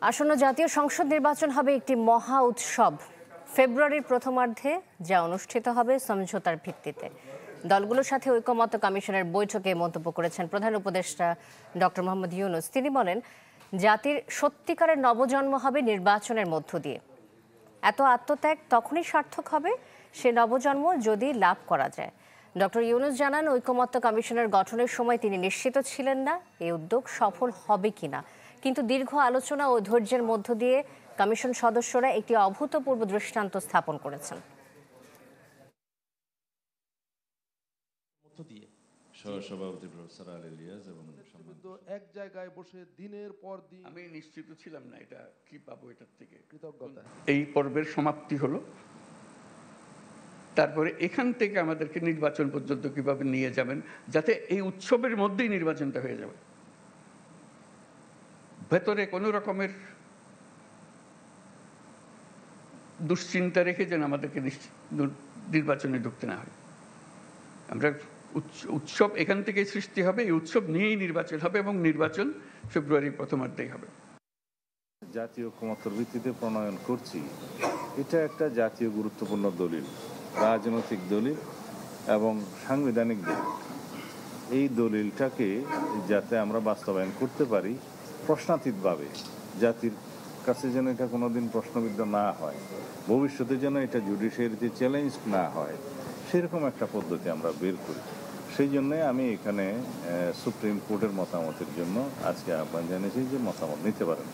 আসন্ন জাতীয় সংসদ নির্বাচন হবে একটি মহা উৎসব। ফেব্রুয়ারির প্রথমার্ধে যা অনুষ্ঠিত হবে সমঝোতার ভিত্তিতে। দলগুলোর সাথে ঐকমত্য কমিশনের বৈঠকে মন্তব্য করেছেন প্রধান উপদেষ্টা ডক্টর মোহাম্মদ ইউনূস। তিনি বলেন, জাতির সত্যিকারের নবজন্ম হবে নির্বাচনের মধ্য দিয়ে। এত আত্মত্যাগ তখনই সার্থক হবে সে নবজন্ম যদি লাভ করা যায়। ডক্টর ইউনূস জানান, ঐকমত্য কমিশনের গঠনের সময় তিনি নিশ্চিত ছিলেন না এই উদ্যোগ সফল হবে কিনা, কিন্তু দীর্ঘ আলোচনা ও ধৈর্যের মধ্য দিয়ে কমিশন সদস্যরা একটি অভূতপূর্ব দৃষ্টান্ত স্থাপন করেছেন। সহসভাপতি প্রফেসর আলী ইলিয়াস এবং এক জায়গায় বসে দিনের পর দিন আমি নিশ্চিত ছিলাম না এটা কি পাবো এটার থেকে। কৃতজ্ঞতা। এই পর্বের সমাপ্তি হলো, তারপরে এখান থেকে আমাদেরকে নির্বাচন পর্যন্ত কিভাবে নিয়ে যাবেন যাতে এই উৎসবের মধ্যেই নির্বাচনটা হয়ে যাবে, ভেতরে কোনো রকমের দুশ্চিন্তা রেখে যেন আমাদেরকে নির্বাচনে ঢুকতে না হয়। আমরা উৎসব এখান থেকে সৃষ্টি হবে, এই উৎসব নিয়েই নির্বাচন হবে এবং নির্বাচন ফেব্রুয়ারির প্রথমার্ধেই হবে। জাতীয় ঐকমত্যের ভিত্তিতে প্রণয়ন করছি, এটা একটা জাতীয় গুরুত্বপূর্ণ দলিল, রাজনৈতিক দলিল এবং সাংবিধানিক দলিল। এই দলিলটাকে যাতে আমরা বাস্তবায়ন করতে পারি প্রশ্নাতীতভাবে, জাতির কাছে যেন এটা কোনোদিন প্রশ্নবিদ্ধ না হয়, ভবিষ্যতে যেন এটা জুডিশিয়ারিতে চ্যালেঞ্জ না হয়, সেরকম একটা পদ্ধতি আমরা বের করি। সেই জন্যে আমি এখানে সুপ্রিম কোর্টের মতামতের জন্য আজকে আহ্বান জানিয়েছি যে মতামত নিতে পারেন।